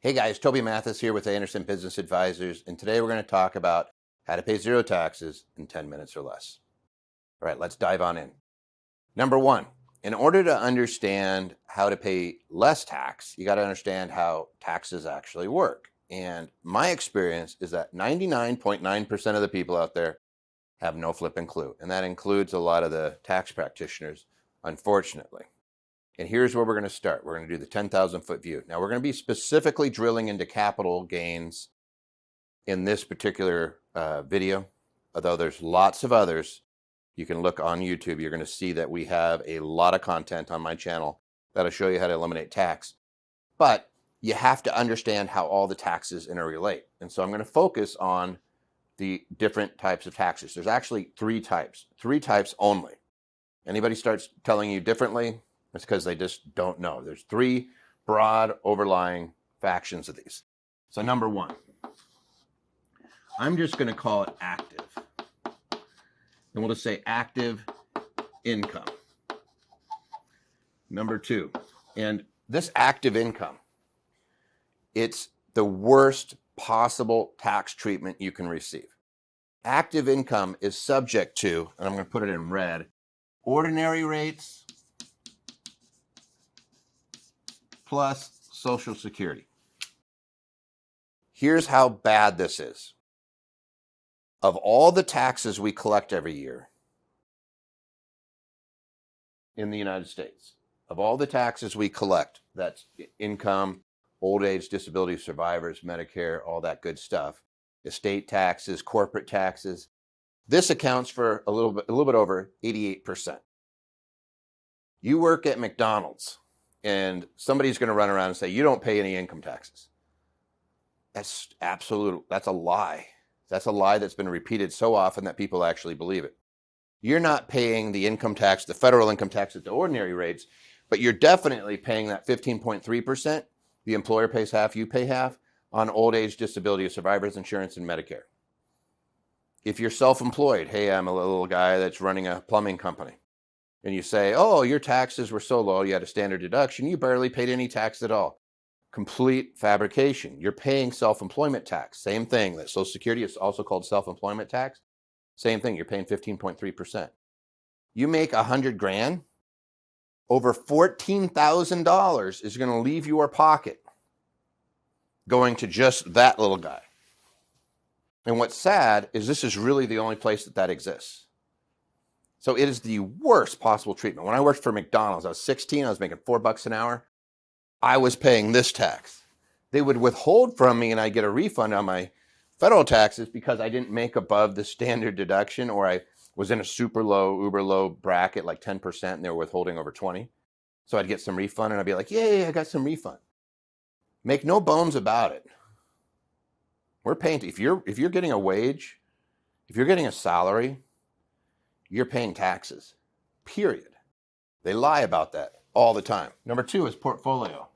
Hey guys, Toby Mathis here with Anderson Business Advisors, and today we're going to talk about how to pay zero taxes in 10 minutes or less. All right, let's dive on in. Number one, in order to understand how to pay less tax, you got to understand how taxes actually work. And my experience is that 99.9% of the people out there have no flipping clue, and that includes a lot of the tax practitioners, unfortunately. And here's where we're going to start. We're going to do the 10,000 foot view. Now we're going to be specifically drilling into capital gains in this particular video, although there's lots of others. You can look on YouTube. You're going to see that we have a lot of content on my channel that'll show you how to eliminate tax. But you have to understand how all the taxes interrelate. And so I'm going to focus on the different types of taxes. There's actually three types only. Anybody starts telling you differently, it's because they just don't know. There's three broad overlying factions of these. So number one, I'm just going to call it active. And we'll just say active income. Number two, and this active income, it's the worst possible tax treatment you can receive. Active income is subject to, and I'm going to put it in red, ordinary rates plus Social Security. Here's how bad this is. Of all the taxes we collect every year in the United States, of all the taxes we collect, that's income, old age, disability survivors, Medicare, all that good stuff, estate taxes, corporate taxes, this accounts for a little bit over 88%. You work at McDonald's, and somebody's going to run around and say, you don't pay any income taxes. That's a lie. That's a lie that's been repeated so often that people actually believe it. You're not paying the income tax, the federal income tax at the ordinary rates, but you're definitely paying that 15.3%. The employer pays half, you pay half on old age, disability, survivors insurance, and Medicare. If you're self-employed, hey, I'm a little guy that's running a plumbing company, and you say, oh, your taxes were so low, you had a standard deduction, you barely paid any tax at all. Complete fabrication. You're paying self-employment tax. Same thing. That Social Security is also called self-employment tax. Same thing. You're paying 15.3%. You make $100,000, over $14,000 is going to leave your pocket going to just that little guy. And what's sad is this is really the only place that exists. So it is the worst possible treatment. When I worked for McDonald's, I was 16, I was making $4 an hour. I was paying this tax. They would withhold from me and I get a refund on my federal taxes because I didn't make above the standard deduction, or I was in a super low, uber low bracket, like 10%, and they were withholding over 20. So I'd get some refund and I'd be like, yay, I got some refund. Make no bones about it. We're paying, if you're getting a wage, if you're getting a salary, you're paying taxes, period. They lie about that all the time. Number two is portfolio.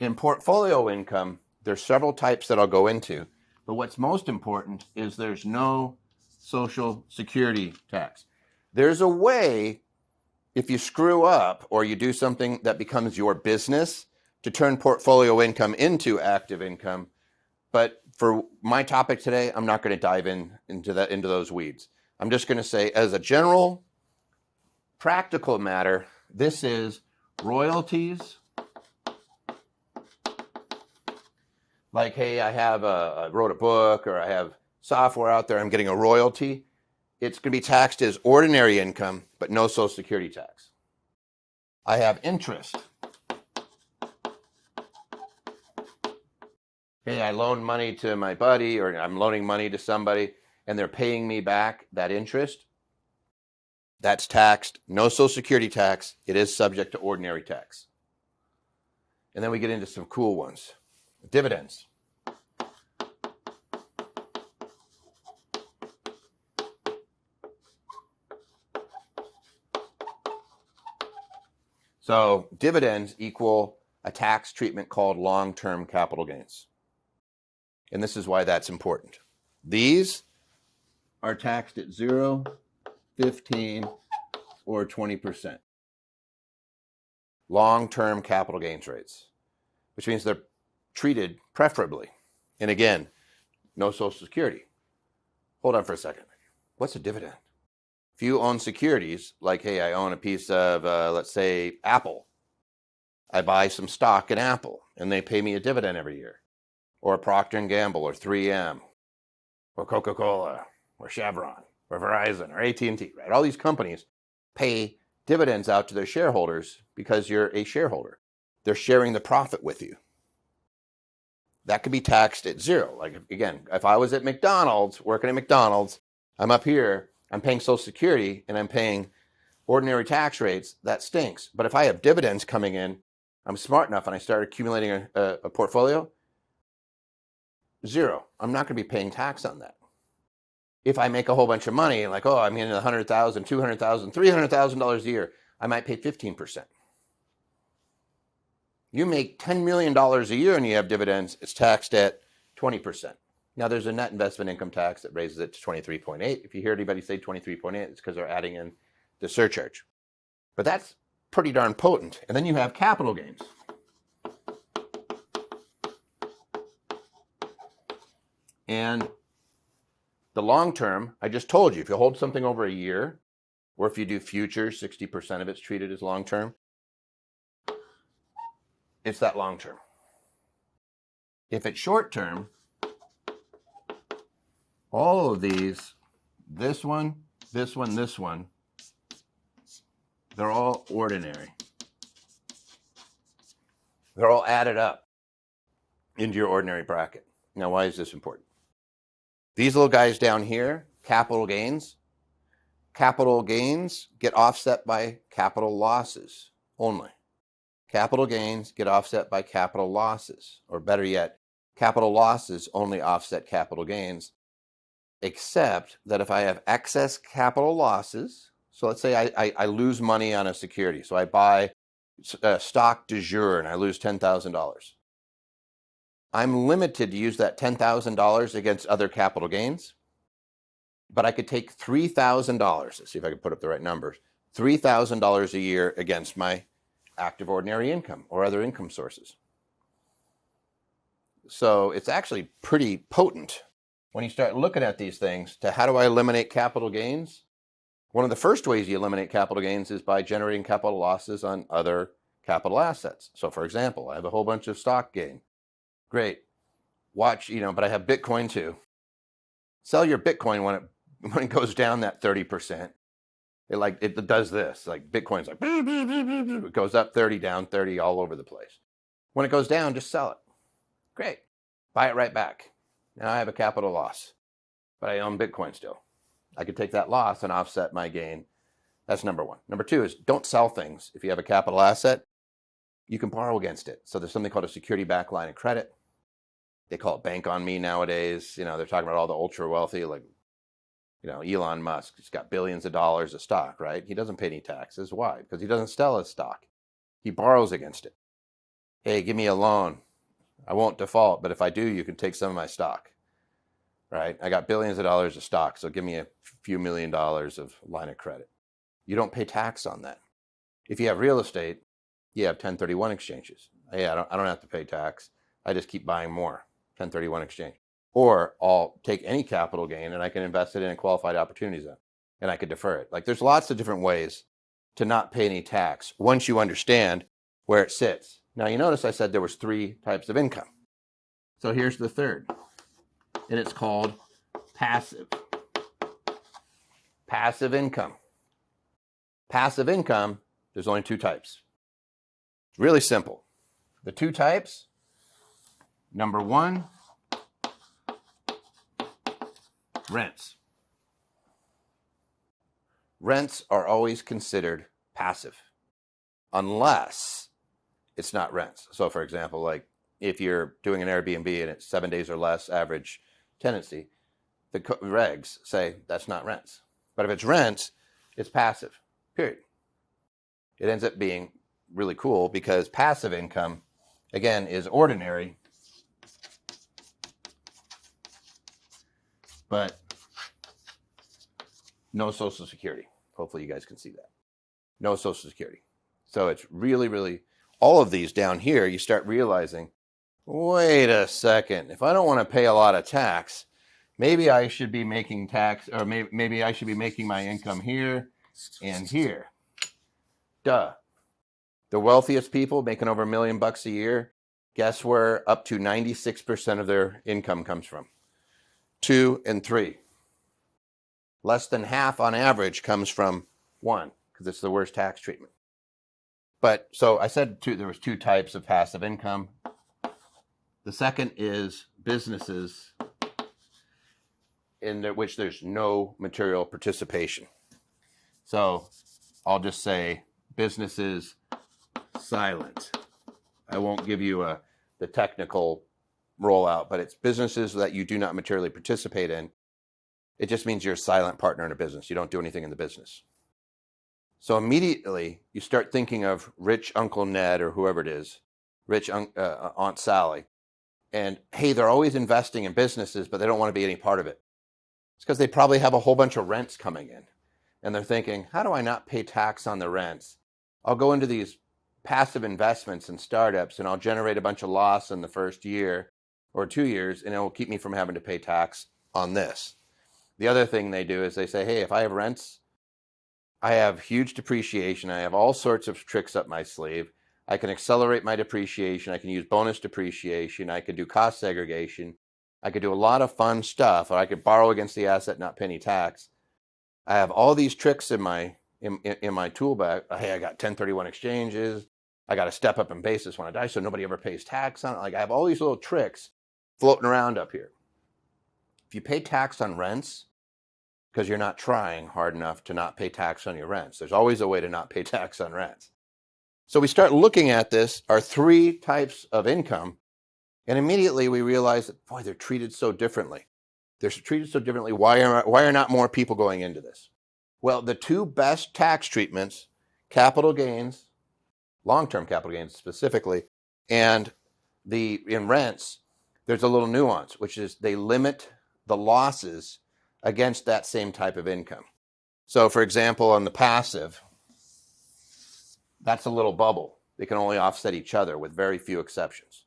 In portfolio income, there's several types that I'll go into, but what's most important is there's no Social Security tax. There's a way, if you screw up or you do something that becomes your business, to turn portfolio income into active income. But for my topic today, I'm not going to dive into those weeds. I'm just going to say, as a general practical matter, this is royalties. Like, hey, I wrote a book, or I have software out there, I'm getting a royalty. It's going to be taxed as ordinary income, but no Social Security tax. I have interest. Hey, I loaned money to my buddy, or I'm loaning money to somebody, and they're paying me back that interest. That's taxed. No Social Security tax. It is subject to ordinary tax. And then we get into some cool ones. Dividends. So dividends equal a tax treatment called long-term capital gains. And this is why that's important. These are taxed at 0, 15, or 20%. long-term capital gains rates, which means they're treated preferably. And again, no Social Security. Hold on for a second. What's a dividend? If you own securities, like, hey, I own a piece of, let's say, Apple. I buy some stock in Apple, and they pay me a dividend every year. Or Procter & Gamble, or 3M, or Coca-Cola, or Chevron, or Verizon, or AT&T, right? All these companies pay dividends out to their shareholders because you're a shareholder. They're sharing the profit with you. That could be taxed at zero. Like, again, if I was at McDonald's, working at McDonald's, I'm up here, I'm paying Social Security, and I'm paying ordinary tax rates, that stinks. But if I have dividends coming in, I'm smart enough and I start accumulating a portfolio, zero. I'm not going to be paying tax on that. If I make a whole bunch of money, like, oh, I'm getting $100,000, $200,000, $300,000 a year, I might pay 15%. You make $10 million a year and you have dividends, it's taxed at 20%. Now, there's a net investment income tax that raises it to 23.8. If you hear anybody say 23.8, it's because they're adding in the surcharge. But that's pretty darn potent. And then you have capital gains. And the long term, I just told you, if you hold something over a year, or if you do futures, 60% of it's treated as long term. It's that long term. If it's short term, all of these, this one, this one, this one, they're all ordinary. They're all added up into your ordinary bracket. Now, why is this important? These little guys down here, capital gains get offset by capital losses only. Capital gains get offset by capital losses, or better yet, capital losses only offset capital gains, except that if I have excess capital losses, so let's say I lose money on a security, so I buy stock du jour and I lose $10,000. I'm limited to use that $10,000 against other capital gains, but I could take $3,000, let's see if I can put up the right numbers, $3,000 a year against my active ordinary income or other income sources. So it's actually pretty potent when you start looking at these things to how do I eliminate capital gains? One of the first ways you eliminate capital gains is by generating capital losses on other capital assets. So for example, I have a whole bunch of stock gain. Great. Watch, but I have Bitcoin too. Sell your Bitcoin when it goes down that 30%. It does this. Like Bitcoin's like, it goes up 30, down 30, all over the place. When it goes down, just sell it. Great. Buy it right back. Now I have a capital loss, but I own Bitcoin still. I could take that loss and offset my gain. That's number one. Number two is don't sell things. If you have a capital asset, you can borrow against it. So there's something called a security-backed line of credit. They call it Bank on Me nowadays. They're talking about all the ultra wealthy, like, Elon Musk. He's got billions of dollars of stock, right? He doesn't pay any taxes. Why? Because he doesn't sell his stock. He borrows against it. Hey, give me a loan. I won't default, but if I do, you can take some of my stock, right? I got billions of dollars of stock, so give me a few $1 million of line of credit. You don't pay tax on that. If you have real estate, you have 1031 exchanges. Hey, I don't have to pay tax. I just keep buying more. 1031 exchange. Or I'll take any capital gain and I can invest it in a qualified opportunity zone and I could defer it. Like there's lots of different ways to not pay any tax once you understand where it sits. Now you notice I said there was 3 types of income. So here's the third, and it's called passive. Passive income. Passive income, there's only 2 types. Really simple. The 2 types, number 1, rents. Rents are always considered passive unless it's not rents. So for example, like if you're doing an Airbnb and it's 7 days or less average tenancy, the regs say that's not rents. But if it's rents, it's passive, period. It ends up being really cool because passive income, again, is ordinary, but no Social Security. Hopefully you guys can see that. No Social Security. So it's really, really, all of these down here, you start realizing, wait a second, if I don't want to pay a lot of tax, maybe I should be making tax, or maybe I should be making my income here and here. Duh. The wealthiest people making over $1 million a year, guess where up to 96% of their income comes from? 2 and 3. Less than half on average comes from 1, because it's the worst tax treatment. But so I said there was 2 types of passive income. The second is businesses in which there's no material participation. So I'll just say businesses silent. I won't give you the technical rollout, but it's businesses that you do not materially participate in. It just means you're a silent partner in a business. You don't do anything in the business. So immediately you start thinking of rich Uncle Ned or whoever it is, rich Aunt Sally. And hey, they're always investing in businesses, but they don't want to be any part of it. It's because they probably have a whole bunch of rents coming in. And they're thinking, how do I not pay tax on the rents? I'll go into these passive investments and startups and I'll generate a bunch of loss in the first year or 2 years, and it will keep me from having to pay tax on this. The other thing they do is they say, hey, if I have rents, I have huge depreciation. I have all sorts of tricks up my sleeve. I can accelerate my depreciation. I can use bonus depreciation. I could do cost segregation. I could do a lot of fun stuff. Or I could borrow against the asset, not pay any tax. I have all these tricks in my tool bag. Hey, I got 1031 exchanges. I got to step up in basis when I die so nobody ever pays tax on it. Like I have all these little tricks floating around up here. If you pay tax on rents, because you're not trying hard enough to not pay tax on your rents. There's always a way to not pay tax on rents. So we start looking at this, our 3 types of income, and immediately we realize that, boy, they're treated so differently. They're treated so differently. Why are not more people going into this? Well, the 2 best tax treatments, capital gains, long-term capital gains specifically, and in rents, there's a little nuance, which is they limit the losses against that same type of income. So for example, on the passive, that's a little bubble. They can only offset each other with very few exceptions.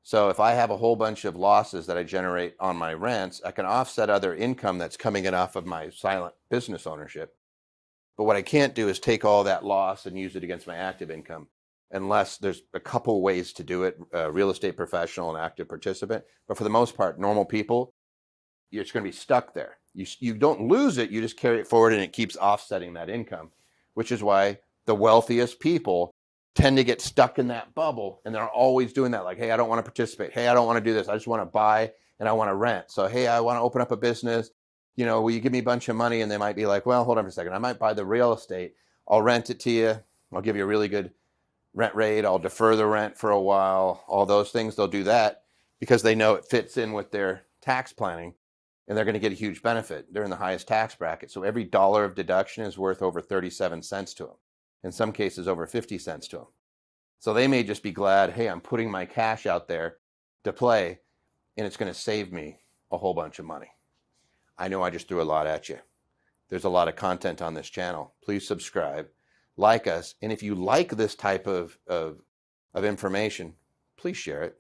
So if I have a whole bunch of losses that I generate on my rents, I can offset other income that's coming in off of my silent business ownership. But what I can't do is take all that loss and use it against my active income, unless there's a couple ways to do it, real estate professional and active participant. But for the most part, normal people, you're just going to be stuck there. You don't lose it, you just carry it forward and it keeps offsetting that income, which is why the wealthiest people tend to get stuck in that bubble, and they're always doing that. Like, hey, I don't want to participate. Hey, I don't want to do this. I just want to buy and I want to rent. So, hey, I want to open up a business. Will you give me a bunch of money? And they might be like, well, hold on for a second. I might buy the real estate. I'll rent it to you. I'll give you a really good rent rate. I'll defer the rent for a while. All those things, they'll do that because they know it fits in with their tax planning. And they're going to get a huge benefit. They're in the highest tax bracket. So every dollar of deduction is worth over 37 cents to them. In some cases, over 50 cents to them. So they may just be glad, hey, I'm putting my cash out there to play, and it's going to save me a whole bunch of money. I know I just threw a lot at you. There's a lot of content on this channel. Please subscribe, like us, and if you like this type of information, please share it.